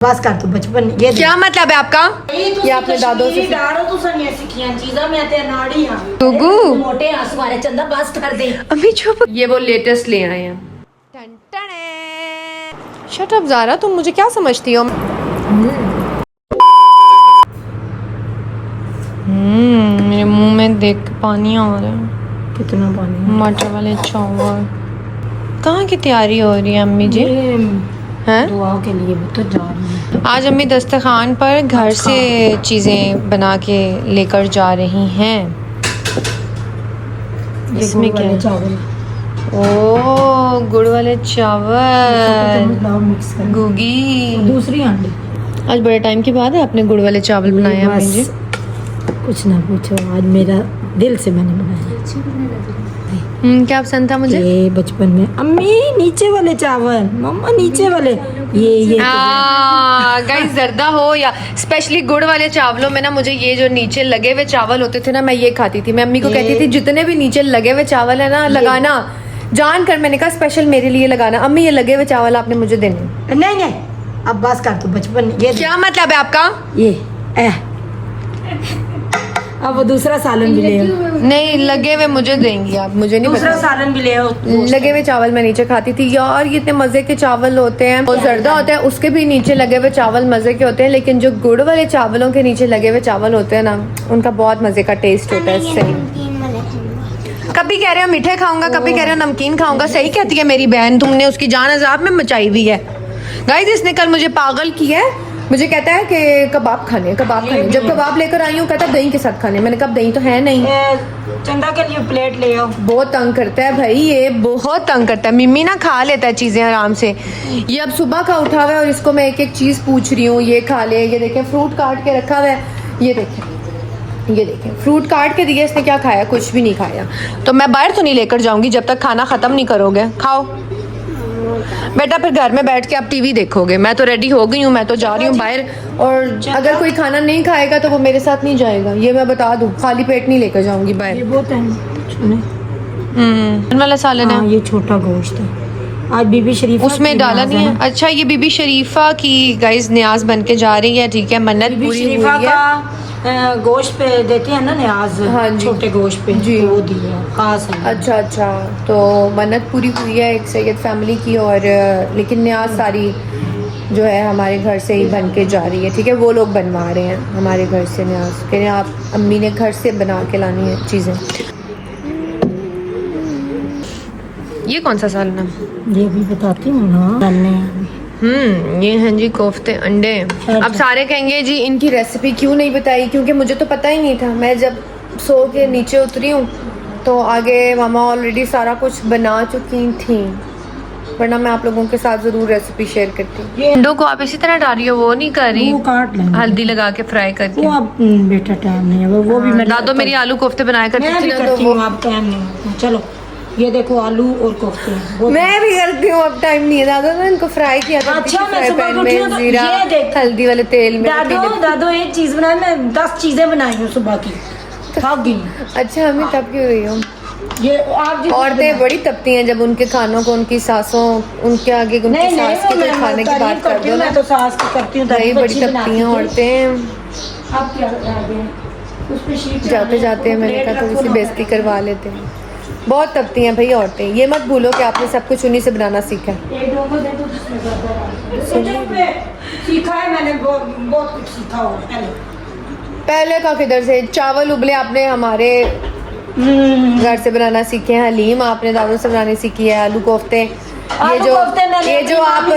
बस कर तू बचपन ये क्या मतलब है आपका? ये अपने दादों से गुगू मोटे आसमाने चंदा बस कर दे। अम्मी चुप। ये वो लेटेस्ट ले आए हैं। शट अप ज़ारा, तुम मुझे क्या समझती हो? मेरे मुंह में देख के पानी आ रहा है। कितना पानी मटर वाले चावल। कहाँ की तैयारी हो रही है अम्मी जी? हैं? दुआ के लिए भी तो जा रही है। आज अम्मी दस्तरखान पर घर से चीज़ें बना के लेकर जा रही हैं। इसमें क्या है? चावल ओ गुड़ वाले चावल। मिक्स कर गुगी दूसरी आंटी आज बड़े टाइम के बाद आपने गुड़ वाले चावल बनाए हैं अम्मी जी। कुछ ना पूछो, आज मेरा दिल से मैंने बनाया। क्या पसंद था मुझे? ये बचपन में अम्मी नीचे वाले चावल, मम्मा नीचे वाले ये गाइस जर्दा हो या स्पेशली गुड़ वाले चावलों में ना, मुझे ये जो नीचे लगे हुए चावल होते थे ना, मैं ये खाती थी। मैं अम्मी को कहती थी जितने भी नीचे लगे हुए चावल है ना लगाना, जान कर मैंने कहा स्पेशल मेरे लिए लगाना। अम्मी ये लगे हुए चावल आपने मुझे देने। नहीं अब बस कर तू बचपन ये क्या मतलब है आपका? ये अब वो दूसरा सालन भी ले आओ। नहीं लगे हुए मुझे देंगी आप, मुझे नहीं दूसरा पता। सालन भी ले आओ। लगे हुए चावल मैं नीचे खाती थी यार, ये इतने मजे के चावल होते हैं। वो जर्दा होता है उसके भी नीचे लगे हुए चावल मजे के होते हैं, लेकिन जो गुड़ वाले चावलों के नीचे लगे हुए चावल होते हैं ना, उनका बहुत मजे का टेस्ट होता है। सही, कभी कह रहे हो मीठे खाऊंगा, कभी कह रहे हो नमकीन खाऊंगा। सही कहती है मेरी बहन, तुमने उसकी जान अजाब में मचाई हुई है। गाइस इसने कल मुझे पागल किया है। मुझे कहता है कि कबाब खाने, कबाब खाने। जब कबाब लेकर आई हूँ कहता दही के साथ खाने। मैंने कहा दही तो है नहीं। चंदा के लिए प्लेट ले आओ। बहुत तंग करता है भाई, ये बहुत तंग करता है। मिम्मी ना खा लेता है चीजें आराम से। ये अब सुबह का उठा हुआ है और इसको मैं एक एक चीज पूछ रही हूँ, ये खा ले। ये देखें फ्रूट काट के रखा हुआ है, ये देखें फ्रूट काट के दिया इसने। क्या खाया? कुछ भी नहीं खाया। तो मैं बाहर तो नहीं लेकर जाऊंगी जब तक खाना खत्म नहीं करोगे। खाओ बेटा, फिर घर में बैठ के आप टीवी देखोगे। मैं तो रेडी हो गई हूँ, मैं तो जा रही हूँ बाहर। और अगर कोई खाना नहीं खाएगा तो वो मेरे साथ नहीं जाएगा, ये मैं बता दूँ। खाली पेट नहीं लेकर जाऊंगी बाहर। ये बहुत है वाला सालन है। ये छोटा गोश्त है, आज बीबी शरीफा उसमें डाला नहीं है। अच्छा ये बीबी शरीफा की गाइस न्याज बन के जा रही है, ठीक है। मन्नत पूरी हुई है। गोश्त पे देते हैं ना न्याज। हाँ जी, छोटे गोश्त पे जी वो दिया खास है। अच्छा तो मन्नत पूरी हुई है एक सैयद फैमिली की। और लेकिन न्याज सारी जो है हमारे घर से ही बन के जा रही है, ठीक है। वो लोग बनवा रहे हैं हमारे घर से न्याज, कह रहे हैं आप अम्मी ने घर से बना के लानी है चीज़ें। ये कौन सा सालन है? ये भी बताती हूँ ना। ये हैं जी कोफ्ते अंडे। अब सारे कहेंगे जी इनकी रेसिपी क्यों नहीं बताई, क्योंकि मुझे तो पता ही नहीं था। मैं जब सो के नीचे उतरी हूँ तो आगे मामा ऑलरेडी सारा कुछ बना चुकी थी, वरना मैं आप लोगों के साथ ज़रूर रेसिपी शेयर करती। अंडों को आप इसी तरह डाल रही हो, वो नहीं कर रही? वो काट लेंगे हल्दी लगा के फ्राई करके। वो अब बेटा टाइम नहीं है, वो भी मैं दादो मेरी आलू कोफ्ते बनाया करती मैं भी थी ना, तो करती वो हूँ। आप टाइम नहीं है। चलो ये देखो आलू और कोफ्ते मैं भी करती हूँ। अब टाइम नहीं है दादो, मैं इनको फ्राई किया था। अच्छा मैं सुबह पैन उठी हूँ में तो जीरा ये देख हल्दी वाले तेल में। दादो एक चीज बनाई, मैं 10 चीजें बनाई हूँ सुबह की, थक गई। अच्छा हमें तब क्यों हुई हूँ? ये आप औरतें बड़ी तपती हैं जब उनके खानों को उनकी सासों उनके आगे उनकी सास के कोई खाने की बात कर दो ना। मैं तो सास की करती हूँ, भाई बड़ी तपती हैं औरतें। आप क्या जाते जाते मैंने कहा थोड़ी सी बेइज्जती करवा लेते हैं। बहुत तपती हैं भाई औरतें। ये मत भूलो कि आपने सब कुछ उन्हीं से बनाना सीखा है। सीखा है मैंने, बहुत कुछ सीखा हो पहले का किधर से? चावल उबले आपने हमारे घर से बनाना सीखे हैं। हलीम आपने दादों से बनानी सीखी है। आलू कोफ्ते ये जो आप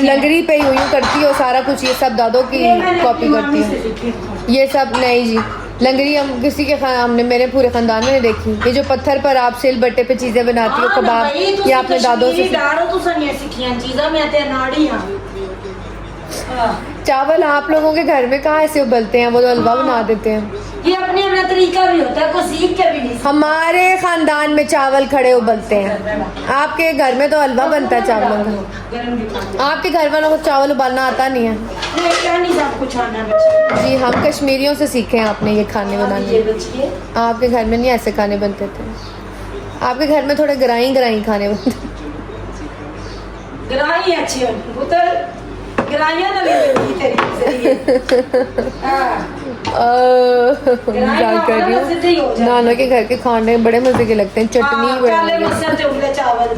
लंगड़ी पे यूं करती हो सारा कुछ, ये सब दादों की कॉपी करती हो। ये सब नहीं जी, लंगड़ी हम किसी के हमने मेरे पूरे खानदान में नहीं देखी। ये जो पत्थर पर आप सिल बट्टे पे चीजें बनाती हो, कबाब, ये आपने दादों से। चावल आप लोगों के घर में कहाँ ऐसे उबलते हैं? वो तो हलवा बना देते हैं। ये अपने अपना तरीका भी होता है, कोई सीख के भी नहीं। हमारे खानदान में चावल खड़े उबलते हैं, आपके घर में तो हलवा बनता है चावलों का। आपके घर वालों को चावल उबालना आता नहीं है? नहीं, सब कुछ आना है जी, हम कश्मीरियों से सीखे हैं आपने ये खाने बनाने। आपके घर में नहीं ऐसे खाने बनते थे, आपके घर में थोड़े गराई खाने बनते। गराई अच्छी गिराइयां ना ले लेगी तेरी मजाक कर रही हूँ। नाना के घर के खाने बड़े मजे के लगते हैं, चटनी काले मसर से उबले चावल,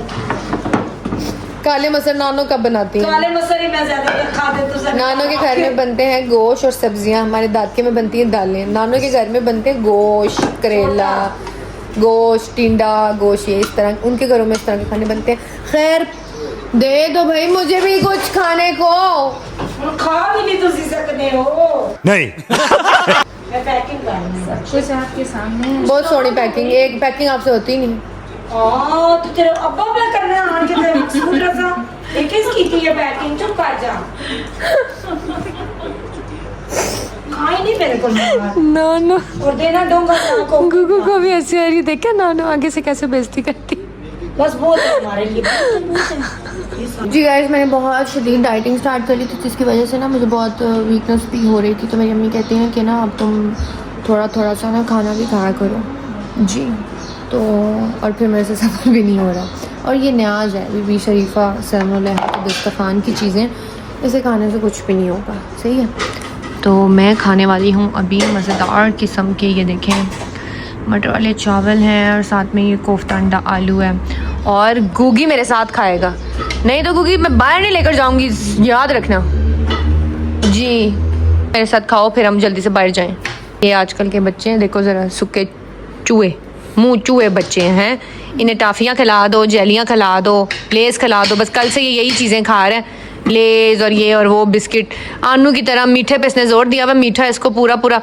काले मसर नानो कब बनाती हैं? काले मसर ही मैं ज्यादा खाते तो सब। नानो के घर में बनते हैं गोश्त और सब्जियां, हमारे दादके में बनती हैं दालें। नानो के घर में बनते हैं गोश्त, करेला, गोश्त, टिंडा, गोश्त, ये इस तरह उनके घरों में इस तरह के खाने बनते हैं। खैर दे दो भाई मुझे भी कुछ खाने को। खा भी नहीं तुसी सकते हो। नहीं मैं पैकिंग कर रही हूं। कुछ आपके सामने है। बहुत सोनी पैकिंग, एक पैकिंग आपसे होती नहीं। तो तेरे अब्बा पे करना आन के तेरे स्कूटर सा एक इसकी की ये पैकिंग चुप कर जा। खाई नहीं मेरे को नानो और देना डोंगा को गुगु को भी ऐसी आ रही, देखा नानो आगे से कैसे बेइज्जती करती। बस बहुत है हमारे लिए। जी गाइस, मैंने बहुत शदीद डाइटिंग स्टार्ट कर ली थी, जिसकी वजह से ना मुझे बहुत वीकनेस भी हो रही थी। तो मेरी अम्मी कहती हैं कि ना अब तुम थोड़ा थोड़ा सा ना खाना भी खाया करो जी। तो और फिर मेरे से सफ़र भी नहीं हो रहा। और ये न्याज है बीबी शरीफा दस्तरखान की चीज़ें, इसे खाने से कुछ भी नहीं होगा, सही है। तो मैं खाने वाली हूँ अभी मज़ेदार किस्म के, ये देखें मटर वाले चावल हैं और साथ में ये कोफ्ता अंडा आलू है। और गुगी मेरे साथ खाएगा, नहीं तो गुगी मैं बाहर नहीं लेकर जाऊंगी, याद रखना जी। मेरे साथ खाओ फिर हम जल्दी से बाहर जाएं। ये आजकल के बच्चे हैं, देखो ज़रा सूखे चूहे, मुँह चूहे बच्चे हैं। इन्हें टाफ़ियाँ खिला दो, जेलियाँ खिला दो, लेस खिला दो, बस कल से ये यही चीज़ें खा रहे हैं, लेज और ये और वो बिस्किट। आनू की तरह मीठे पे इसने जोर दिया हुआ, मीठा इसको पूरा पूरा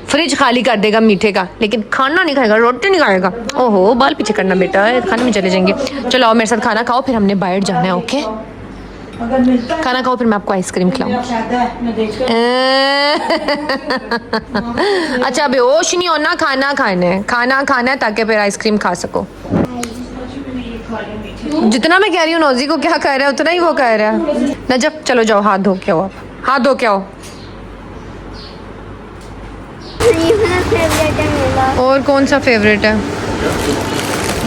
फ्रिज खाली कर देगा मीठे का, लेकिन खाना नहीं खाएगा, रोटी नहीं खाएगा। ओहो बाल पीछे करना बेटा, खाने में चले जाएंगे। चलो आओ मेरे साथ खाना खाओ, फिर हमने बाहर जाना है। ओके अगर मिलता है खाना खाओ, फिर मैं आपको आइसक्रीम खिलाऊंगी। फायदा है मैं देख अच्छा बेहोश नहीं होना, खाना खाना है, खाना खाना है ताकि फिर आइसक्रीम खा सको। जितना मैं कह रही हूँ नौजी को क्या कह रहा है उतना ही वो कह रहा है। नजब चलो जाओ हाथ धो के आओ, आप हाथ धो के आओ। और कौन सा फेवरेट है?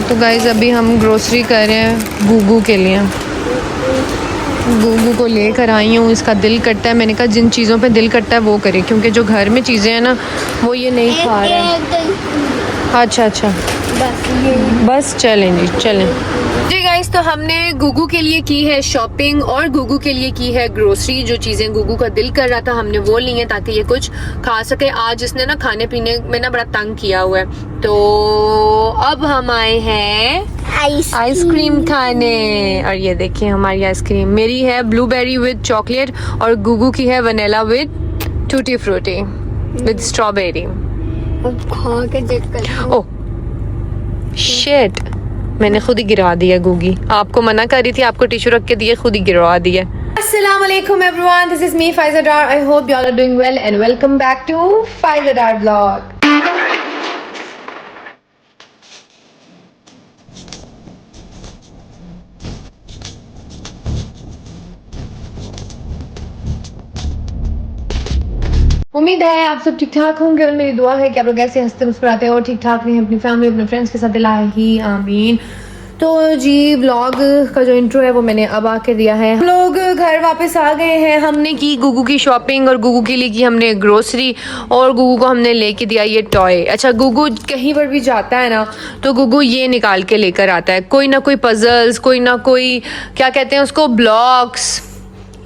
तो गाइज अभी हम ग्रोसरी कर रहे हैं गुगू के लिए। गुगू को लेकर आई हूँ, इसका दिल करता है, मैंने कहा जिन चीज़ों पे दिल करता है वो करे, क्योंकि जो घर में चीज़ें हैं ना वो ये नहीं खा रहे हैं। अच्छा अच्छा बस चलें जी चलें जी गाइस। तो हमने गुगू के लिए की है शॉपिंग और गुगू के लिए की है ग्रोसरी। जो चीज़ें गुगू का दिल कर रहा था हमने वो ली हैं ताकि ये कुछ खा सके। आज इसने ना खाने पीने में ना बड़ा तंग किया हुआ है, तो अब हम आए हैं आइसक्रीम खाने। और ये देखिए हमारी आइसक्रीम, मेरी है ब्लूबेरी विद चॉकलेट और गुगू की है vanilla with tutti frutti with strawberry. Oh shit, मैंने खुद ही गिरा दिया गुगी, आपको मना कर रही थी, आपको टिश्यू रख के दिए, खुद ही गिरवा दिया। अस्सलाम वालेकुम everyone, this is me Faiza Dar. I hope you all are doing well and welcome back to Faiza Dar vlog. उम्मीद है आप सब ठीक ठाक होंगे और मेरी दुआ है कि आप लोग ऐसे हंसते मुस्कुराते और ठीक ठाक रहें अपनी फैमिली अपने फ्रेंड्स के साथ, इलाही आमीन। तो जी व्लॉग का जो इंट्रो है वो मैंने अब आके दिया है। हम लोग घर वापस आ गए हैं, हमने की गुगू की शॉपिंग और गुगू के लिए की हमने ग्रोसरी और गुगू को हमने लेके दिया ये टॉय। अच्छा गुगू कहीं पर भी जाता है ना तो गुगू ये निकाल के लेकर आता है, कोई ना कोई पजल्स, कोई ना कोई क्या कहते हैं उसको ब्लॉक्स,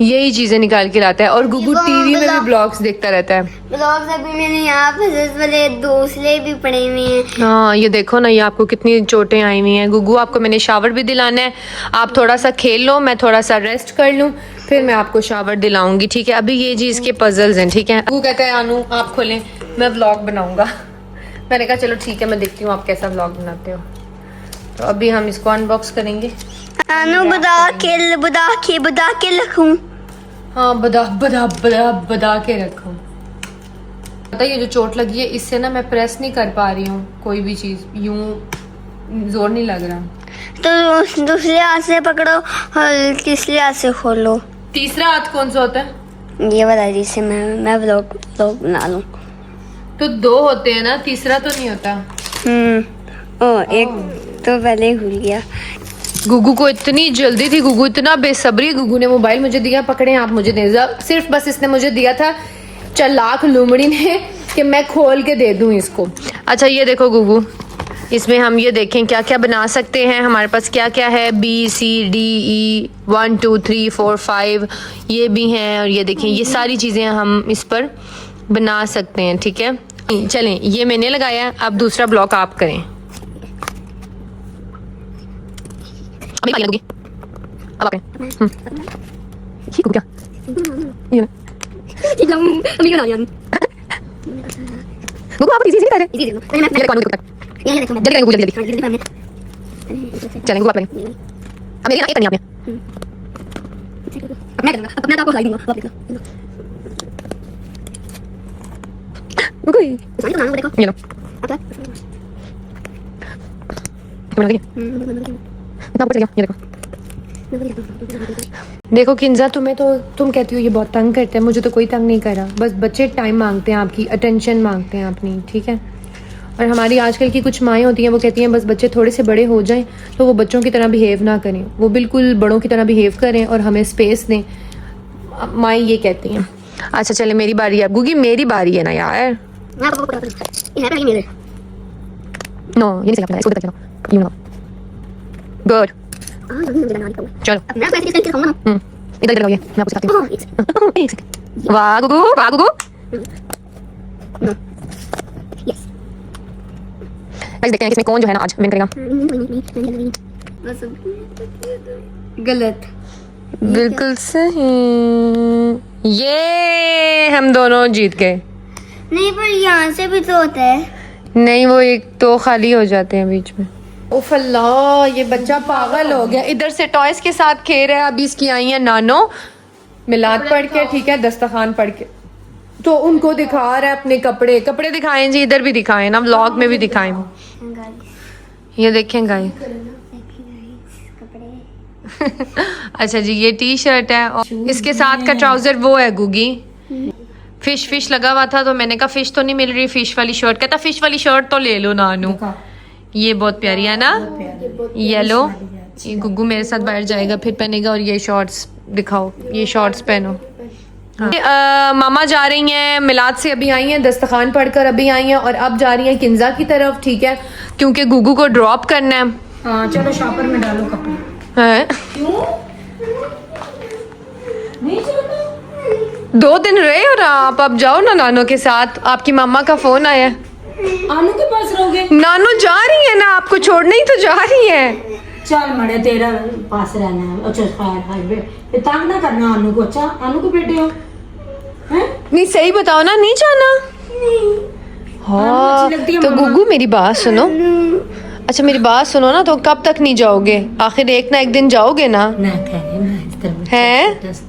यही चीजें निकाल के लाता है। और गुगू टीवी में भी ब्लॉग्स देखता रहता है। ब्लॉग्स अभी मैंने यहाँ पजल्स वाले दूसरे भी पड़े हुए हैं। हाँ ये देखो ना, ये आपको कितनी चोटें आई हुई हैं। गुगू आपको मैंने शावर भी दिलाना है, आप थोड़ा सा खेल लो, मैं थोड़ा सा रेस्ट कर लूँ, फिर मैं आपको शावर दिलाऊंगी, ठीक है। अभी ये जी इसके पजल्स हैं, ठीक है। गुगू कहता है आनू आप खोलें, मैं व्लॉग बनाऊंगा। मैंने कहा चलो ठीक है, मैं देखती हूँ आप कैसा व्लॉग बनाते हो। तो अभी हम इसको अनबॉक्स करेंगे। आनू बदा के रखूं। हाँ बदा के रखो। पता है ये जो चोट लगी है इससे ना मैं प्रेस नहीं कर पा रही हूँ, कोई भी चीज यूं जोर नहीं लग रहा। तो दूसरे हाथ से पकड़ो और तीसरे हाथ से खोलो। तीसरा हाथ कौन सा होता है? ये वाला जिससे मैं व्लॉग बना लूं। तो दो होते हैं ना, तीसरा तो नहीं होता। एक तो पहले ही खुल गया। गुगू को इतनी जल्दी थी, गुगू इतना बेसब्री, गुगू ने मोबाइल मुझे दिया, पकड़े आप मुझे दें, सिर्फ बस इसने मुझे दिया था चालाक लुमड़ी ने कि मैं खोल के दे दूं इसको। अच्छा ये देखो गुगू, इसमें हम ये देखें क्या क्या बना सकते हैं, हमारे पास क्या क्या है, BCDE 1 2 3 4 5 ये भी हैं, और ये देखें ये सारी चीज़ें हम इस पर बना सकते हैं। ठीक है, चलें ये मैंने लगाया, अब दूसरा ब्लॉक आप करें। अभी पानी लगूंगी, अब आप करें। ये क्या ये ना गुगू आप इसी बता रहे ये देखो जल्दी जल्दी जल्दी चलें गुगू आप करें। अब मेरी ना एक करनी आपने, मैं करूंगा अपना तो आपको खिलाई दूंगा। गुगू ये लो बना दिया इतना ऊपर चले गया, ये देखो किंजा, तुम्हें तो तुम कहती हो ये बहुत तंग करते हैं, मुझे तो कोई तंग नहीं कर रहा, बस बच्चे टाइम मांगते हैं, आपकी अटेंशन मांगते हैं अपनी। ठीक है, और हमारी आजकल की कुछ माएँ होती हैं वो कहती हैं बस बच्चे थोड़े से बड़े हो जाएं तो वो बच्चों की तरह बिहेव ना करें, वो बिल्कुल बड़ों की तरह बिहेव करें और हमें स्पेस दें, माएँ ये कहती हैं। अच्छा चले मेरी बारी है अब, गुगी मेरी बारी है ना यार। नो ये नहीं चला, इसको देखो यू नो गुड चलो इधर इधर लगाइए, मैं आपको सिखाती हूँ। एक सेकंड, वाह गुगू वाह गुगू। गाइस देखते हैं इसमें कौन जो है ना आज विन करेगा। गलत, बिल्कुल सही, ये हम दोनों जीत गए। नहीं पर यहाँ से भी तो होता है। नहीं वो एक तो खाली हो जाते हैं बीच में। उफ अल्लाह ये बच्चा पागल हो गया, इधर से टॉयज के साथ खेल रहा है। अभी इसकी आई है नानो मिलाद पढ़ के, ठीक है, दस्तखान पढ़ के, तो उनको दिखा रहा है अपने कपड़े। कपड़े दिखाएं जी, इधर भी दिखाएं ना, व्लॉग में भी दिखाएं। ये देखें गाइस अच्छा जी ये टी शर्ट है और इसके साथ का ट्राउजर वो है गुगी। फिश लगा हुआ था तो मैंने कहा फिश तो नहीं मिल रही, फिश वाली शर्ट, कहता फिश वाली शर्ट तो ले लो नानू, ये बहुत प्यारी है ना, येलो। ये गुग्गू मेरे साथ बाहर जाएगा फिर पहनेगा, और ये शॉर्ट्स दिखाओ, ये शॉर्ट्स पहनो। हाँ। मामा जा रही हैं मिलाद से, अभी आई हैं, दस्तखान पढ़कर अभी आई हैं, और अब जा रही हैं किंजा की तरफ। ठीक है, क्योंकि गुग्गू को ड्रॉप करना है। हाँ चलो शॉपर में डालो कपड़े। है क्यों नहीं चलता? 2 दिन रहे और आप अब जाओ ना नानो के साथ, आपकी मामा का फोन आया। आनू के पास रहोगे? नानो जा रही है ना, आपको छोड़ने ही तो जा रही है। चल मरे तेरा पास रहना है। अच्छा खैर तंग ना करना आनू को। अच्छा आनू के बेटे हो हैं? नहीं सही बताओ ना, नहीं जाना? हाँ तो गुग्गू मेरी बात सुनो, अच्छा मेरी बात सुनो ना, तो कब तक नहीं जाओगे? आखिर एक ना एक दिन जाओगे ना? ना करे ना इस तरह हैं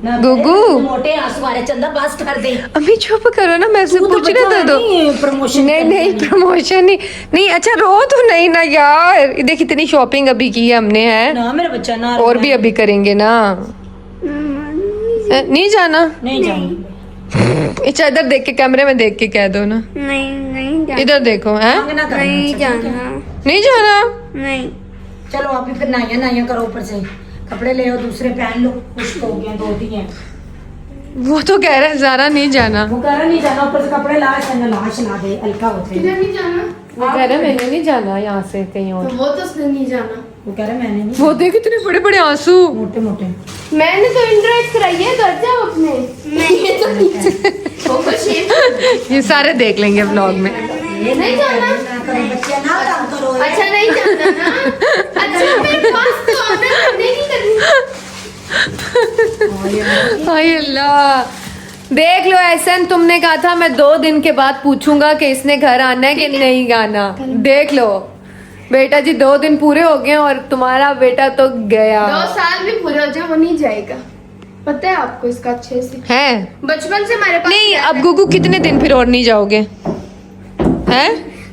ना गुग्गू? मोटे आंसू आ रहे, चंदा बस कर दे। अभी चुप करो ना, मैं से पूछने दे दो। प्रमोशन नहीं प्रमोशन नहीं, अच्छा रो तो नहीं ना यार, देख इतनी शॉपिंग अभी की है हमने, है ना मेरा बच्चा ना, और भी अभी करेंगे ना। नहीं जाना? नहीं जाऊंगी। अच्छा इधर देख के, कैमरे में देख के कह दो ना। नहीं जाना, इधर देखो, है नहीं जाना, नहीं जाना? नहीं। चलो आप ही फिर नाइया करो, ऊपर से कपड़े ले आओ, दूसरे पहन लो, कुछ हो गया 2 दिन है। वो तो कह रहा है ज़ारा नहीं जाना, वो कह रहा नहीं जाना, ऊपर से कपड़े लाश ला दे, हल्का होते हैं। नहीं जाना, वो कह रहा है मैंने नहीं जाना यहाँ से कहीं और। तो वो तो उसने नहीं जाना। वो कह रहा मैंने नहीं, वो देख इतने बड़े बड़े आंसू, मोटे मोटे। मैंने तो इंटरेस्ट कराई है, कर जाओ अपने। ये तो वो कुछ ये सारे देख लेंगे व्लॉग में। ये नहीं जाना। ना करो बच्चे, ना काम करो। अच्छा नहीं जाना ना, अच्छा मेरे पास तो आना है, नहीं करनी। हाय अल्लाह, देख लो एहसन, तुमने कहा था मैं 2 दिन के बाद पूछूंगा कि इसने घर आना है कि नहीं आना। देख लो बेटा जी 2 दिन पूरे हो गए और तुम्हारा बेटा तो गया। 2 साल भी पूरे हो जाए वो नहीं जाएगा, पता है आपको इसका अच्छे से। है बचपन से हमारे पास नहीं, अब गुगू कितने दिन फिर और नहीं जाओगे? हैं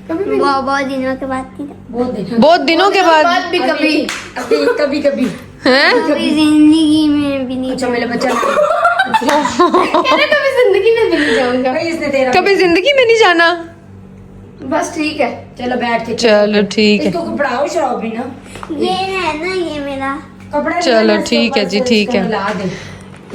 बहुत दिनों के बाद थी, बहुत दिनों के बाद भी कभी कभी हैं? कभी जिंदगी में भी नहीं। अच्छा मेरा बच्चा कहना कभी जिंदगी में भी नहीं जाऊंगा। भाई इसने तेरा कभी जिंदगी में नहीं जाना? बस ठीक है। चलो बैठ के चलो ठीक है। इसको पढ़ाओ शराब भी ना ये है ना, ये मेरा। कपड़ा चलो, लेना, ठीक है इसको जी, बस ठीक इसको है। मिला दे।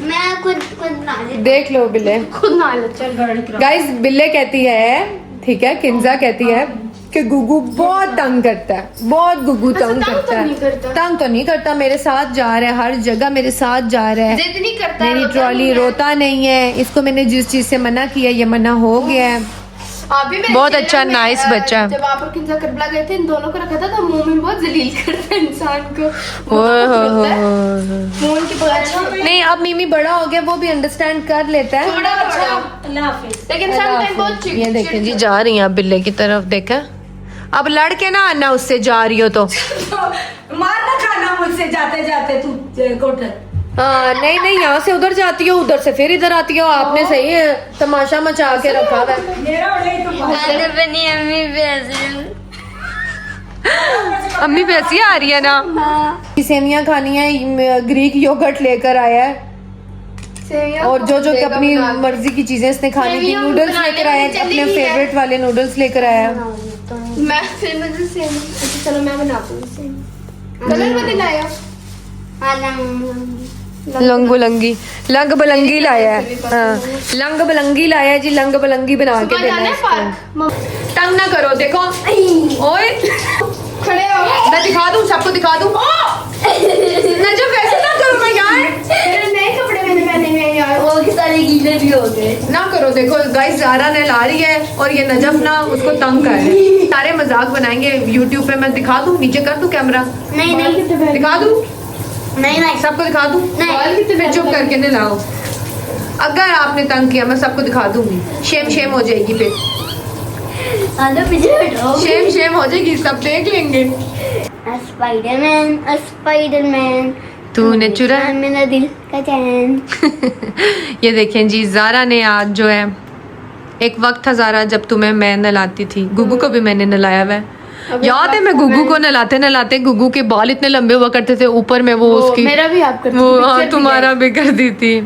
मैं खुद बना लेती देख लो बिल्ले। खुद ना लो। चल गाड़ी करा। गाइस बिल्ले कहती है, ठीक है, किंजा कहती है कि गुगू बहुत तंग करता है, बहुत गुगू अच्छा, तंग तंग तो करता है। नहीं करता। तंग तो नहीं करता, मेरे साथ जा रहा है, हर जगह मेरे साथ जा रहा है। जिद नहीं करता, मेरी रोता ट्रॉली नहीं है। रोता नहीं है। इसको मैंने जिस चीज से मना किया ये मना हो गया है। आप भी मेरे बहुत चैनल अच्छा, में, नाइस बच्चा है। जब आप और किंजा करबला गए थे, इन दोनों को रखा था तो मुंह में बहुत जलील करता है इंसान को। वो ओए तो हो खुद हो होता है। हो। मुंह के बगैर नहीं, अब मिमी बड़ा हो गया, वो भी अंडरस्टैंड कर लेता है। थोड़ा थोड़ा, अल्लाह हाफिज। लेकिन सम टाइम बहुत चिड़ ये देखें जी, जा रही हैं आप बिल्ले की तरफ, देखा। अब लड़के ना आना, उससे जा रही हो तो। मार ना खाना मुझसे जाते जाते तू कोठर। हाँ, नहीं नहीं, यहाँ से उधर जाती हो, उधर से फिर इधर आती हो। आपने सही है तमाशा मचा के रखा हुआ है। मेरा वाला ही तो मैंने बनी अम्मी पैसे। अम्मी वैसी आ रही है ना। सेवियां खानी है, ग्रीक योगर्ट लेकर आया है, सेवियां और जो जो देगा अपनी बना के। मर्जी की चीजें इसने खानी थी। सेवियां नूडल्स बनाने लेकर आया है, में अपने चली गई है। फेवरेट वाले नूडल्स लेकर आया है। मैं फिर मुझे सेवियां, अच्छा चलो मैं बनाती हूँ सेवियां। कलर बदल आया। लंग बलंगी, लंग बलंगी लाया है। हाँ, लंग बलंगी लाया है जी, लंग बलंगी बना के सुबह देना जाना है है इसको। पार्क। तंग ना करो, देखो। ओए, खड़े हो। मैं दिखा दूं, सबको दिखा दूं। नजर वैसे ना करो ना यार, मेरे नए कपड़े मैंने पहने हुए हैं यार। वो के सारे गीले भी हो गए। ना करो। देखो गाइस, ज़ारा ने ला रही है और ये नजफ ना उसको तंग कर रहे हैं। सारे मजाक बनाएंगे यूट्यूब पे। मैं दिखा दूं, नीचे कर दूं कैमरा, नहीं नहीं दिखा दूं, नहीं नहीं सबको दिखा दूं। नहीं। फिर चुप करके नहीं लाओ। अगर आपने तंग किया मैं सबको दिखा दूंगी। शेम शेम हो जाएगी, फिर आधा पीछे बैठो। शेम शेम हो जाएगी, सब देख लेंगे। स्पाइडरमैन, स्पाइडरमैन, तूने चुरा मेरा दिल का चैन। ये देखें जी, ज़ारा ने आज जो है, एक वक्त था ज़ारा जब तुम्हें मैं नहलाती थी, गुगू को भी मैंने नहलाया हुआ है। याद है, मैं गुगू को नहलाते नहलाते गुगू के बाल इतने लंबे हुआ करते थे, ऊपर में वो उसकी मेरा भी आप करते वो थे, हाँ, picture भी तुम्हारा भी कर दी थी।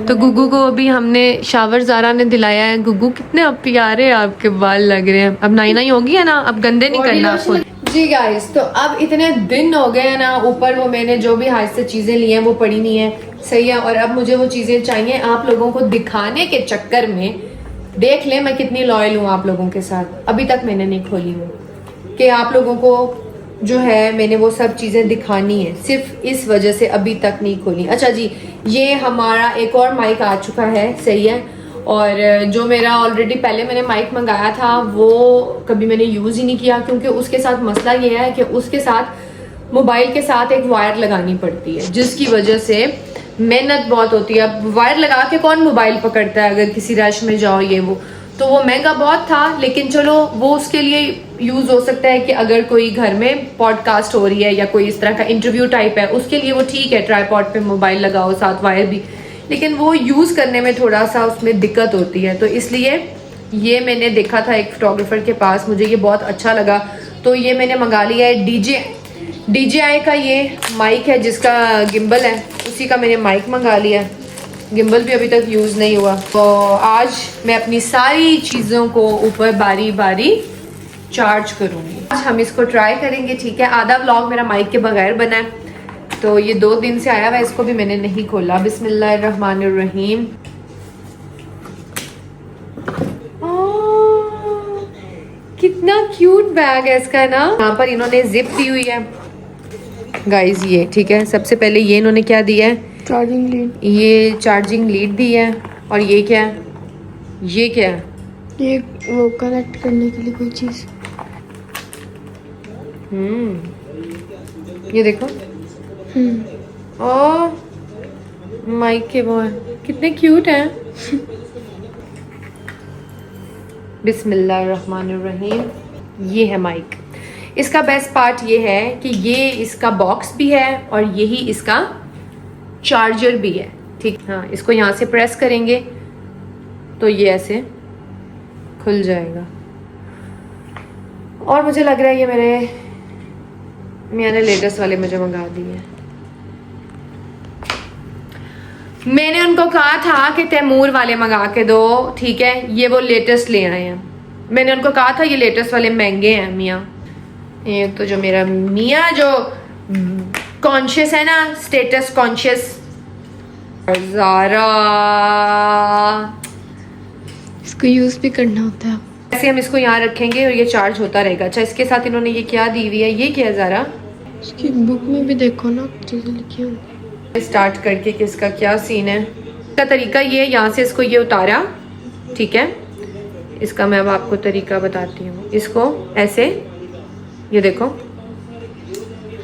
तो गुगू को अभी हमने शावर ज़ारा ने दिलाया है। गुगू कितने अब प्यारे आपके बाल लग रहे हैं। अब नाई नाई होगी है ना, अब गंदे नहीं Body करना lotion आपको। जी गाइस, तो अब इतने दिन हो गए हैं ना, ऊपर वो मैंने जो भी हाथ से चीजें ली हैं वो पड़ी नहीं है, सही है। और अब मुझे वो चीजें चाहिए आप लोगों को दिखाने के चक्कर में। देख ले मैं कितनी लॉयल हूँ आप लोगों के साथ। अभी तक मैंने नहीं खोली हूँ कि आप लोगों को जो है मैंने वो सब चीज़ें दिखानी है, सिर्फ इस वजह से अभी तक नहीं खोली। अच्छा जी, ये हमारा एक और माइक आ चुका है, सही है। और जो मेरा ऑलरेडी पहले मैंने माइक मंगाया था वो कभी मैंने यूज़ ही नहीं किया, क्योंकि उसके साथ मसला ये है कि उसके साथ मोबाइल के साथ एक वायर लगानी पड़ती है, जिसकी वजह से मेहनत बहुत होती है। अब वायर लगा के कौन मोबाइल पकड़ता है अगर किसी रश में जाओ ये वो, तो वो महंगा बहुत था। लेकिन चलो वो उसके लिए यूज़ हो सकता है कि अगर कोई घर में पॉडकास्ट हो रही है या कोई इस तरह का इंटरव्यू टाइप है, उसके लिए वो ठीक है, ट्राईपॉड पे मोबाइल लगाओ साथ वायर भी। लेकिन वो यूज़ करने में थोड़ा सा उसमें दिक्कत होती है, तो इसलिए ये मैंने देखा था एक फोटोग्राफर के पास, मुझे ये बहुत अच्छा लगा, तो ये मैंने मंगा लिया है। DJI का ये माइक है जिसका गिम्बल है, उसी का मैंने माइक मंगा लिया। गिम्बल भी अभी तक यूज़ नहीं हुआ। तो आज मैं अपनी सारी चीज़ों को ऊपर बारी बारी चार्ज करूँगी। आज हम इसको ट्राई करेंगे, ठीक है। आधा व्लॉग मेरा माइक के बगैर बना है, तो ये 2 दिन से आया हुआ है, इसको भी मैंने नहीं खोला। बिस्मिल्लाहिर्रहमानिर्रहीम। कितना क्यूट बैग है इसका ना। यहाँ पर इन्होंने जिप दी हुई है गाइज, ये ठीक है। सबसे पहले ये इन्होंने क्या दिया है, चार्जिंग लीड। ये चार्जिंग लीड दी है। और ये क्या है, ये क्या है, ये वो कनेक्ट करने के लिए कोई चीज। ये देखो। ओ माइक के वो है, कितने क्यूट हैं। बिस्मिल्लाहिर्रहमानिर्रहीम। ये है माइक। इसका बेस्ट पार्ट ये है कि ये इसका बॉक्स भी है और यही इसका चार्जर भी है, ठीक। हाँ, इसको यहाँ से प्रेस करेंगे तो ये ऐसे खुल जाएगा। और मुझे लग रहा है ये मेरे मियाँ ने लेटेस्ट वाले मुझे मंगा दिए हैं। मैंने उनको कहा था कि तैमूर वाले मंगा के दो, ठीक है। ये वो लेटेस्ट ले आए हैं, मैंने उनको कहा था ये लेटेस्ट वाले महंगे हैं मियाँ। ये तो जो मेरा मियाँ जो कॉन्शियस है ना, स्टेटस कॉन्शियस। ज़ारा इसको यूज भी करना होता है। ऐसे हम इसको यहाँ रखेंगे और ये चार्ज होता रहेगा। अच्छा, इसके साथ इन्होंने ये क्या दी हुई है, ये क्या है ज़ारा? इसकी बुक में भी देखो ना चीजें लिखी होंगी। स्टार्ट करके कि इसका क्या सीन है। इसका तरीका ये है, यहाँ से इसको ये उतारा, ठीक है। इसका मैं अब आपको तरीका बताती हूँ। इसको ऐसे, ये देखो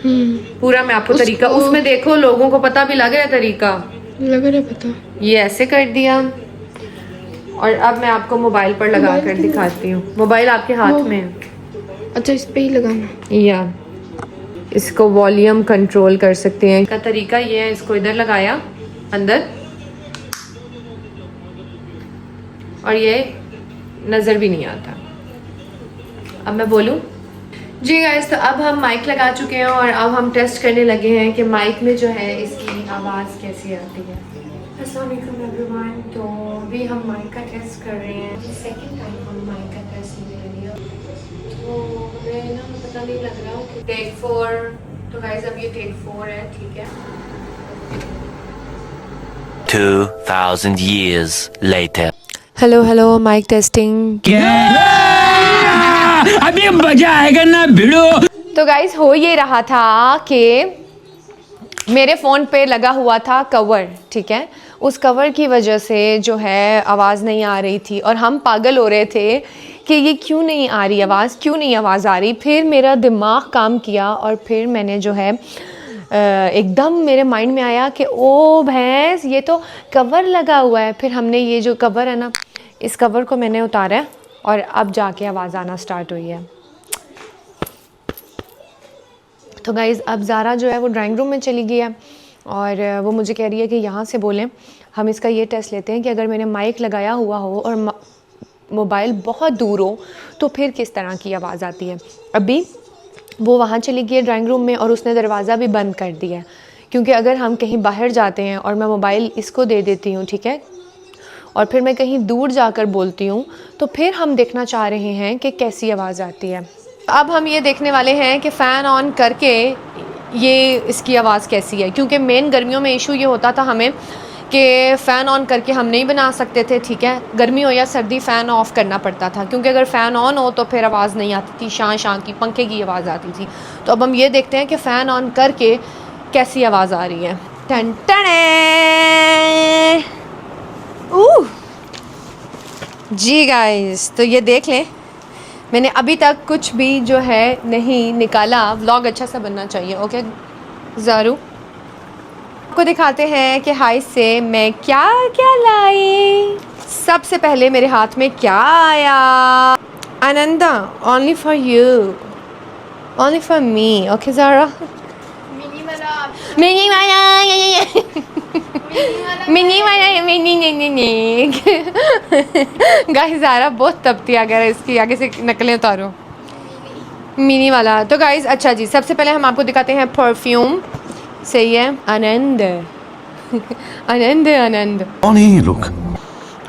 पूरा मैं आपको तरीका, उसमें देखो लोगों को पता भी लग रहा है तरीका, लग रहा है पता। ये ऐसे कर दिया और अब मैं आपको मोबाइल पर लगा कर दिखाती हूँ। मोबाइल आपके हाथ में है। अच्छा, इस पे ही लगाना। या इसको वॉल्यूम कंट्रोल कर सकते हैं। का तरीका ये है, इसको इधर लगाया अंदर और ये नज़र भी नहीं आता। अब मैं बोलूँ जी गाइस, तो अब हम माइक लगा चुके हैं और अब हम टेस्ट करने लगे हैं कि माइक में जो है इसकी आवाज़ कैसी आती है। अस्सलाम वालेकुम एवरीवन। तो अभी हम माइक का टेस्ट कर रहे हैं। सेकंड टाइम हम माइक का टेस्ट ले रहे हैं, तो हमें ना पता नहीं लग रहा कि टेक 4। तो गाइस अब ये टेक 4 है, ठीक है। 2000 years later. Hello mic testing. अभी मजा आएगा ना भिड़ो। तो गाइस हो ये रहा था कि मेरे फ़ोन पे लगा हुआ था कवर, ठीक है। उस कवर की वजह से जो है आवाज़ नहीं आ रही थी और हम पागल हो रहे थे कि ये क्यों नहीं आ रही आवाज़, क्यों नहीं आवाज़ आ रही। फिर मेरा दिमाग काम किया और फिर मैंने जो है एकदम मेरे माइंड में आया कि ओ भैंस, ये तो कवर लगा हुआ है। फिर हमने ये जो कवर है ना, इस कवर को मैंने उतारा है और अब जाके आवाज़ आना स्टार्ट हुई है। तो गाइज़ अब ज़ारा जो है वो ड्राइंग रूम में चली गई है और वो मुझे कह रही है कि यहाँ से बोलें। हम इसका ये टेस्ट लेते हैं कि अगर मैंने माइक लगाया हुआ हो और मोबाइल बहुत दूर हो तो फिर किस तरह की आवाज़ आती है। अभी वो वहाँ चली गई है ड्राइंग रूम में और उसने दरवाज़ा भी बंद कर दिया है, क्योंकि अगर हम कहीं बाहर जाते हैं और मैं मोबाइल इसको दे देती हूँ, ठीक है, और फिर मैं कहीं दूर जाकर बोलती हूँ तो फिर हम देखना चाह रहे हैं कि कैसी आवाज़ आती है। अब हम ये देखने वाले हैं कि फ़ैन ऑन करके ये इसकी आवाज़ कैसी है, क्योंकि मेन गर्मियों में इशू ये होता था हमें कि फ़ैन ऑन करके हम नहीं बना सकते थे, ठीक है। गर्मी हो या सर्दी फ़ैन ऑफ़ करना पड़ता था, क्योंकि अगर फ़ैन ऑन हो तो फिर आवाज़ नहीं आती थी, शां शां की पंखे की आवाज़ आती थी। तो अब हम ये देखते हैं कि फ़ैन ऑन करके कैसी आवाज़ आ रही है। टन टन जी गाइस, तो ये देख लें, मैंने अभी तक कुछ भी जो है नहीं निकाला। व्लॉग अच्छा सा बनना चाहिए, ओके ज़ारू। आपको दिखाते हैं कि हाई से मैं क्या क्या लाई। सबसे पहले मेरे हाथ में क्या आया, Ananda, only for you, only for me, okay Zara. Mini guys Zara बहुत तपती है अगर इसकी आगे से नकलें उतारो। मिनी वाला। तो गाइस अच्छा जी, सबसे पहले हम आपको दिखाते हैं परफ्यूम। सही है, आनंद आनंद आनंद। कौन है ये लोग?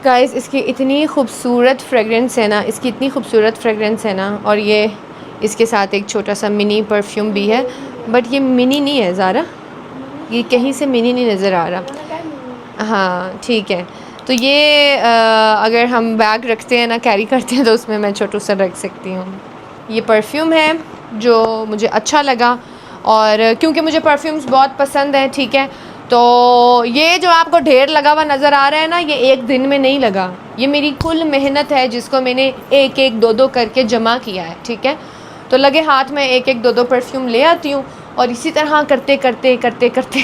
गाइस इसकी इतनी खूबसूरत फ्रेगरेंस है ना, इसकी इतनी खूबसूरत फ्रेगरेंस है ना, और ये इसके साथ एक छोटा सा मिनी परफ्यूम भी है, बट ये मिनी नहीं है ज़ारा, ये कहीं से मिनी नहीं नज़र आ रहा। हाँ ठीक है, तो ये अगर हम बैग रखते हैं ना, कैरी करते हैं, तो उसमें मैं छोटू सा रख सकती हूँ। ये परफ्यूम है जो मुझे अच्छा लगा, और क्योंकि मुझे परफ्यूम्स बहुत पसंद है, ठीक है। तो ये जो आपको ढेर लगा हुआ नज़र आ रहा है ना, ये एक दिन में नहीं लगा, ये मेरी कुल मेहनत है जिसको मैंने एक एक दो दो करके जमा किया है, ठीक है। तो लगे हाथ में एक एक दो दो परफ्यूम ले आती हूँ और इसी तरह करते करते करते करते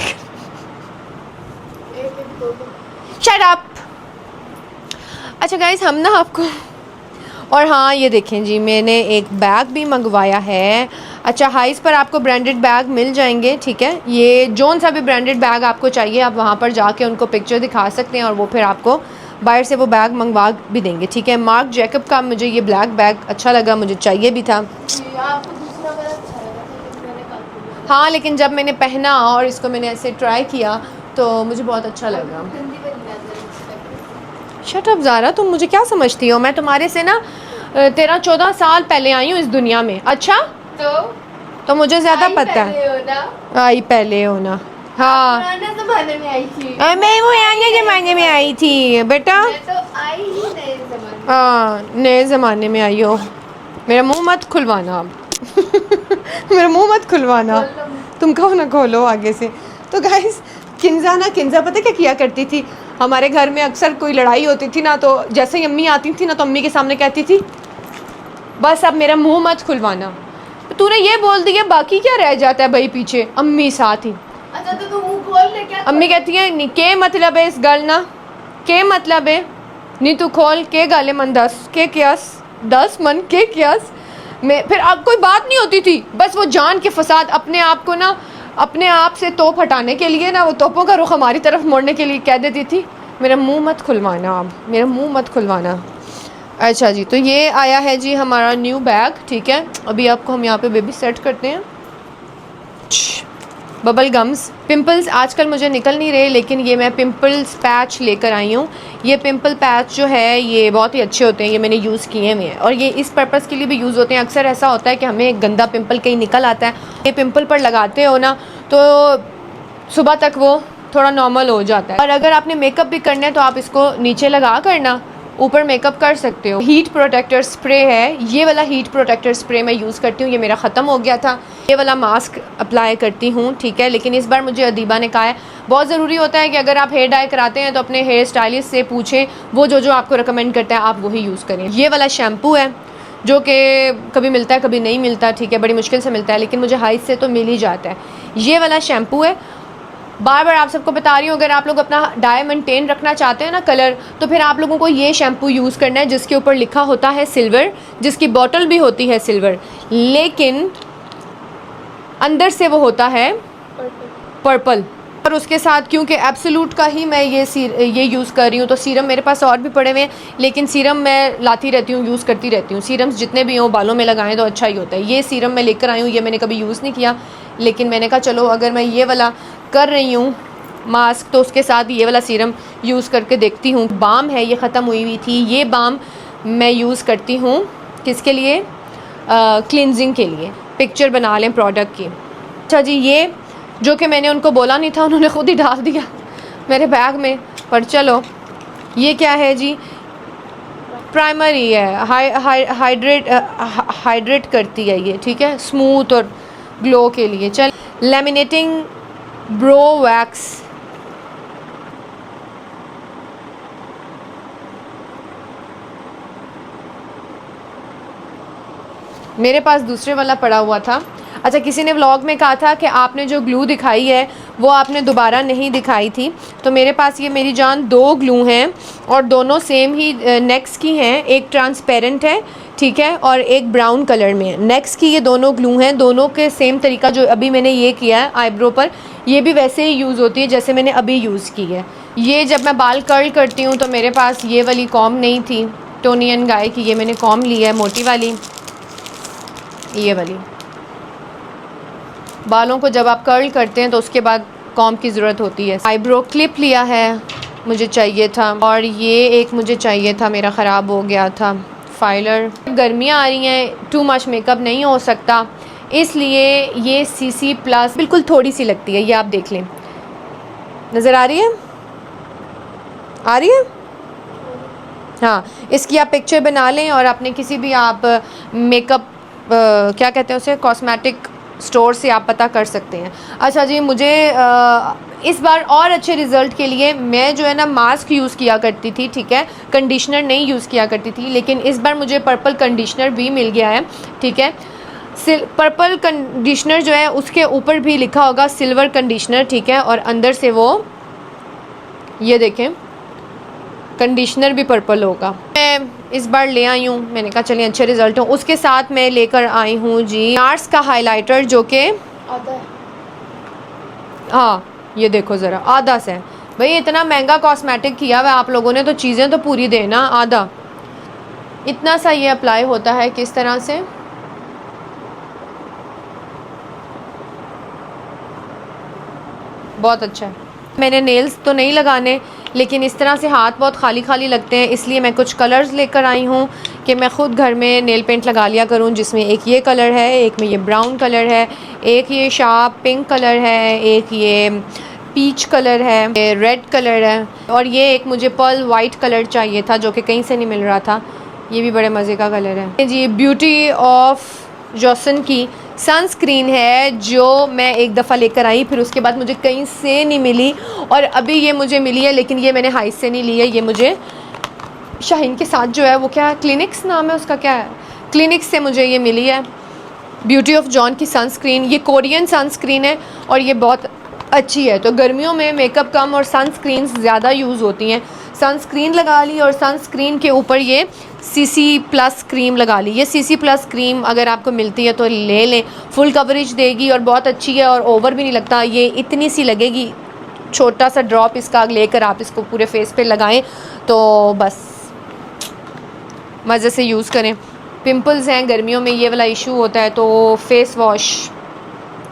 शट अप। अच्छा गाइस, हम ना आपको, और हाँ ये देखें जी, मैंने एक बैग भी मंगवाया है। अच्छा हाइस पर आपको ब्रांडेड बैग मिल जाएंगे, ठीक है। ये जोन सा भी ब्रांडेड बैग आपको चाहिए, आप वहाँ पर जाके उनको पिक्चर दिखा सकते हैं और वो फिर आपको बाहर से वो बैग मंगवा भी देंगे, ठीक है। मार्क जैकब का मुझे ये ब्लैक बैग अच्छा लगा, मुझे चाहिए भी था। हाँ लेकिन जब मैंने पहना और इसको मैंने ऐसे ट्राई किया तो मुझे बहुत अच्छा लगा। शट अप ज़ारा, तुम मुझे क्या समझती हो? मैं तुम्हारे से ना 13-14 साल पहले आई हूँ इस दुनिया में। अच्छा, तो मुझे ज़्यादा पता है। आई पहले हो ना। हाँ, पुराने ज़माने में आई थी। मैं वो आने ज़माने में आई थी बेटा। मैं तो आई ही नए ज़माने में। हाँ, नए ज़माने में आई हो। मेरा मुंह मत खुलवाना अब। मेरा मुंह मत खुलवाना, तुम कहो ना खोलो आगे से। तो गाइस, किंजा पता क्या किया करती थी? हमारे घर में अक्सर कोई लड़ाई होती थी ना, तो जैसे ही अम्मी आती थी ना, तो अम्मी के सामने कहती थी बस अब मेरा मुंह मत खुलवाना। तूने ये बोल दिया, बाकी क्या रह जाता है भाई पीछे? अम्मी साथ ही। अच्छा तो तू मुंह खोल ले क्या? अम्मी कहती है नहीं, के मतलब है इस गल ना, के मतलब है नहीं, तू खोल के गाले मन 10 के क्यास 10 मन के क्यास में। फिर अब कोई बात नहीं होती थी, बस वो जान के फसाद अपने आप को ना, अपने आप से तोप हटाने के लिए ना, वो तोपों का रुख हमारी तरफ मोड़ने के लिए कह देती थी मेरा मुंह मत खुलवाना, अब मेरा मुंह मत खुलवाना। अच्छा जी, तो ये आया है जी हमारा न्यू बैग, ठीक है। अभी आपको हम यहाँ पे बेबी सेट करते हैं। Bubble gums. पिंपल्स आजकल मुझे निकल नहीं रहे, लेकिन ये मैं पिंपल्स पैच लेकर आई हूँ। ये पिंपल पैच जो है ये बहुत ही अच्छे होते हैं, ये मैंने यूज़ किए हुए हैं और ये इस पर्पज़ के लिए भी यूज़ होते हैं। अक्सर ऐसा होता है कि हमें एक गंदा पिंपल कहीं निकल आता है, ये पिंपल पर लगाते हो ना तो सुबह तक वो थोड़ा नॉर्मल हो जाता है। और अगर आपने मेकअप भी करना है तो आप इसको नीचे लगा करना ऊपर मेकअप कर सकते हो। हीट प्रोटेक्टर स्प्रे है, ये वाला हीट प्रोटेक्टर स्प्रे मैं यूज़ करती हूँ, ये मेरा ख़त्म हो गया था। ये वाला मास्क अप्लाई करती हूँ, ठीक है। लेकिन इस बार मुझे अदीबा ने कहा है बहुत ज़रूरी होता है कि अगर आप हेयर डाई कराते हैं तो अपने हेयर स्टाइलिस्ट से पूछें, वो जो आपको रिकमेंड करता है आप वही यूज़ करें। ये वाला शैम्पू है जो कि कभी मिलता है कभी नहीं मिलता, ठीक है, बड़ी मुश्किल से मिलता है, लेकिन मुझे हाइट से तो मिल ही जाता है। ये वाला शैम्पू है, बार बार आप सबको बता रही हूँ, अगर आप लोग अपना डाई मेंटेन रखना चाहते हैं ना कलर, तो फिर आप लोगों को ये शैम्पू यूज़ करना है जिसके ऊपर लिखा होता है सिल्वर, जिसकी बॉटल भी होती है सिल्वर, लेकिन अंदर से वो होता है पर्पल। और उसके साथ क्योंकि एब्सोल्यूट का ही मैं ये यूज़ कर रही हूँ, तो सीरम मेरे पास और भी पड़े हुए हैं, लेकिन सीरम मैं लाती रहती हूँ, यूज़ करती रहती हूँ। सीरम्स जितने भी हों बालों में लगाएं तो अच्छा ही होता है। ये सीरम मैं लेकर आई हूँ, ये मैंने कभी यूज़ नहीं किया, लेकिन मैंने कहा चलो अगर मैं ये वाला कर रही हूँ मास्क तो उसके साथ ये वाला सीरम यूज़ करके देखती हूँ। बाम है, ये ख़त्म हुई थी, ये बाम मैं यूज़ करती हूँ किसके लिए? क्लिनजिंग के लिए। पिक्चर बना लें प्रोडक्ट की। अच्छा जी, ये जो कि मैंने उनको बोला नहीं था, उन्होंने ख़ुद ही डाल दिया मेरे बैग में, पर चलो। ये क्या है जी? प्राइमरी है, हाइड्रेट करती है ये, ठीक है, स्मूथ और ग्लो के लिए। चल, लैमिनेटिंग ब्रो वैक्स, मेरे पास दूसरे वाला पड़ा हुआ था। अच्छा, किसी ने व्लॉग में कहा था कि आपने जो ग्लू दिखाई है वो आपने दोबारा नहीं दिखाई थी, तो मेरे पास ये मेरी जान 2 ग्लू हैं और दोनों सेम ही नेक्स की हैं। एक ट्रांसपेरेंट है, ठीक है, और एक ब्राउन कलर में है। नेक्स की ये दोनों ग्लू हैं, दोनों के सेम तरीका जो अभी मैंने ये किया है आईब्रो पर, ये भी वैसे ही यूज़ होती है जैसे मैंने अभी यूज़ की है। ये जब मैं बाल कर्ल करती हूँ तो मेरे पास ये वाली कॉम नहीं थी टोनी एंड गाय की, ये मैंने कॉम ली है मोटी वाली, ये वाली। बालों को जब आप कर्ल करते हैं तो उसके बाद कॉम की ज़रूरत होती है। आईब्रो क्लिप लिया है, मुझे चाहिए था, और ये एक मुझे चाहिए था, मेरा ख़राब हो गया था। फाइलर, गर्मियाँ आ रही हैं, टू मच मेकअप नहीं हो सकता, इसलिए ये CC प्लस बिल्कुल थोड़ी सी लगती है, ये आप देख लें। नज़र आ रही है? आ रही है? हाँ, इसकी आप पिक्चर बना लें और अपने किसी भी आप मेकअप क्या कहते हैं उसे, कॉस्मेटिक स्टोर से आप पता कर सकते हैं। अच्छा जी, मुझे इस बार और अच्छे रिज़ल्ट के लिए मैं जो है ना मास्क यूज़ किया करती थी, ठीक है, कंडीशनर नहीं यूज़ किया करती थी, लेकिन इस बार मुझे पर्पल कंडीशनर भी मिल गया है, ठीक है। पर्पल कंडीशनर जो है उसके ऊपर भी लिखा होगा सिल्वर कंडीशनर, ठीक है, और अंदर से वो ये देखें कंडीशनर भी पर्पल होगा। मैं इस बार ले आई हूँ, मैंने कहा चलिए अच्छे रिजल्ट हो। उसके साथ मैं लेकर आई हूँ जी नार्स का हाइलाइटर, जो कि आधा है। हाँ, ये देखो ज़रा, आधा से भाई, इतना महंगा कॉस्मेटिक किया हुआ आप लोगों ने तो चीज़ें तो पूरी देना। आधा इतना सा ये अप्लाई होता है, किस तरह से, बहुत अच्छा है। मैंने नेल्स तो नहीं लगाने, लेकिन इस तरह से हाथ बहुत खाली खाली लगते हैं, इसलिए मैं कुछ कलर्स लेकर आई हूँ। कि मैं ख़ुद घर में नेल पेंट लगा लिया करूं, जिसमें एक ये कलर है, एक में ये ब्राउन कलर है, एक ये शार्प पिंक कलर है, एक ये पीच कलर है, ये रेड कलर है, और ये एक मुझे पर्ल वाइट कलर चाहिए था जो कि कहीं से नहीं मिल रहा था। ये भी बड़े मज़े का कलर है जी। ब्यूटी ऑफ जॉसन की सनस्क्रीन है जो मैं एक दफ़ा लेकर आई, फिर उसके बाद मुझे कहीं से नहीं मिली, और अभी ये मुझे मिली है, लेकिन ये मैंने हाइस से नहीं ली है। ये मुझे शाहीन के साथ जो है वो क्या क्लिनिक्स नाम है उसका, क्या है, क्लिनिक्स से मुझे ये मिली है। ब्यूटी ऑफ जॉन की सनस्क्रीन, ये कोरियन सनस्क्रीन है और ये बहुत अच्छी है। तो गर्मियों में मेकअप कम और सनस्क्रीन ज़्यादा यूज़ होती हैं। सनस्क्रीन लगा ली और सनस्क्रीन के ऊपर ये सीसी प्लस क्रीम लगा ली। ये सीसी प्लस क्रीम अगर आपको मिलती है तो ले लें, फुल कवरेज देगी और बहुत अच्छी है और ओवर भी नहीं लगता। ये इतनी सी लगेगी, छोटा सा ड्रॉप इसका लेकर आप इसको पूरे फेस पे लगाएं तो बस मज़े से यूज़ करें। पिंपल्स हैं गर्मियों में, ये वाला इशू होता है, तो फेस वॉश,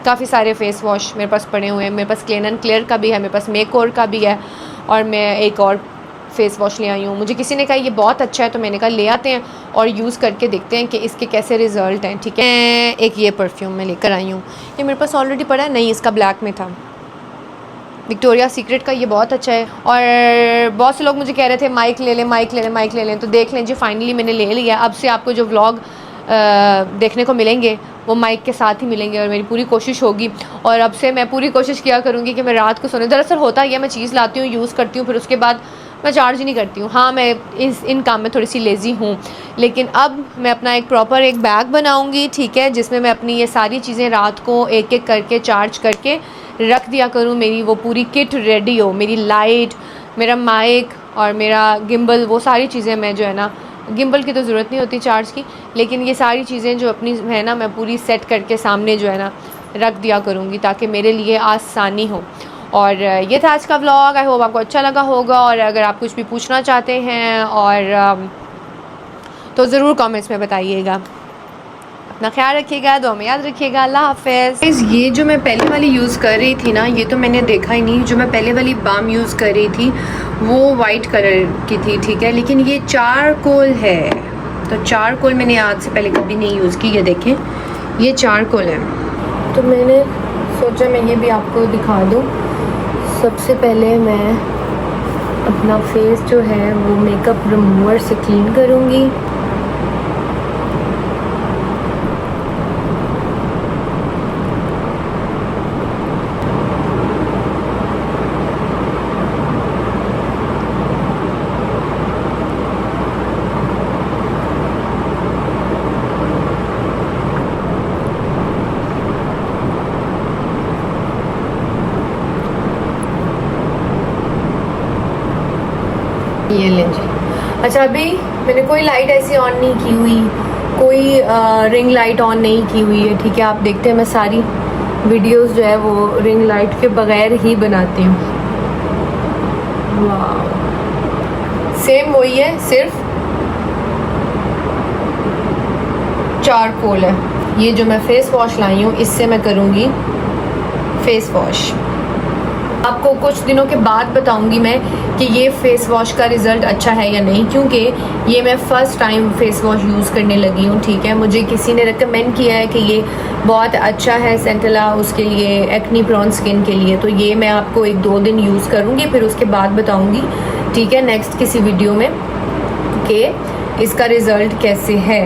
काफ़ी सारे फेस वॉश मेरे पास पड़े हुए हैं। मेरे पास क्लीन एंड क्लियर का भी है, मेरे पास मेकओवर का भी है, और मैं एक और फेस वॉश ले आई हूँ। मुझे किसी ने कहा ये बहुत अच्छा है, तो मैंने कहा ले आते हैं और यूज़ करके देखते हैं कि इसके कैसे रिज़ल्ट हैं। ठीक है, एक ये परफ्यूम मैं लेकर आई हूँ, ये मेरे पास ऑलरेडी पड़ा है, नहीं इसका ब्लैक में था, विक्टोरिया सीक्रेट का। ये बहुत अच्छा है, और बहुत से लोग मुझे कह रहे थे माइक ले लें, माइक ले लें, माइक ले लें, तो देख लें जी, फाइनली मैंने ले लिया। अब से आपको जो व्लॉग देखने को मिलेंगे वो माइक के साथ ही मिलेंगे, और मेरी पूरी कोशिश होगी, और अब से मैं पूरी कोशिश किया करूँगी कि मैं रात को सोने, दरअसल होता है मैं चीज़ लाती हूँ, यूज़ करती हूँ, फिर उसके बाद मैं चार्ज नहीं करती हूँ। हाँ, मैं इन काम में थोड़ी सी लेज़ी हूँ, लेकिन अब मैं अपना एक प्रॉपर एक बैग बनाऊँगी, ठीक है, जिसमें मैं अपनी ये सारी चीज़ें रात को एक एक करके चार्ज करके रख दिया करूँ। मेरी वो पूरी किट रेडी हो, मेरी लाइट, मेरा माइक और मेरा गिम्बल, वो सारी चीज़ें मैं जो है ना, गिम्बल की तो ज़रूरत नहीं होती चार्ज की, लेकिन ये सारी चीज़ें जो अपनी है ना, मैं पूरी सेट करके सामने जो है ना रख दिया करूँगी, ताकि मेरे लिए आसानी हो। और ये था आज का व्लॉग। आई होप आपको अच्छा लगा होगा, और अगर आप कुछ भी पूछना चाहते हैं और तो ज़रूर कमेंट्स में बताइएगा। अपना ख्याल रखिएगा, दुआ में याद रखिएगा। अल्लाह हाफ़िज़। ये जो मैं पहले वाली यूज़ कर रही थी ना, ये तो मैंने देखा ही नहीं, जो मैं पहले वाली बाम यूज़ कर रही थी वो वाइट कलर की थी, ठीक है, लेकिन ये चारकोल है, तो चारकोल मैंने आज से पहले कभी नहीं यूज़ की। ये देखें, ये चारकोल है, तो मैंने सोचा मैं ये भी आपको दिखा दूँ। सबसे पहले मैं अपना फेस जो है वो मेकअप रिमूवर से क्लीन करूँगी। ये लें जी। अच्छा, अभी मैंने कोई लाइट ऐसी ऑन नहीं की हुई, कोई रिंग लाइट ऑन नहीं की हुई है, ठीक है। आप देखते हैं मैं सारी वीडियोस जो है वो रिंग लाइट के बगैर ही बनाती हूँ। वाह, सेम वही है, सिर्फ चारकोल है। ये जो मैं फेस वॉश लाई हूँ, इससे मैं करूँगी फेस वॉश। आपको कुछ दिनों के बाद बताऊंगी मैं कि ये फेस वॉश का रिज़ल्ट अच्छा है या नहीं, क्योंकि ये मैं first time face wash use करने लगी हूँ, ठीक है। मुझे किसी ने रिकमेंड किया है कि ये बहुत अच्छा है सेंटेला उसके लिए, एक्नी प्रोन स्किन के लिए, तो ये मैं आपको 1-2 दिन यूज़ करूँगी, फिर उसके बाद बताऊँगी, ठीक है, नेक्स्ट किसी वीडियो में कि इसका रिज़ल्ट कैसे है।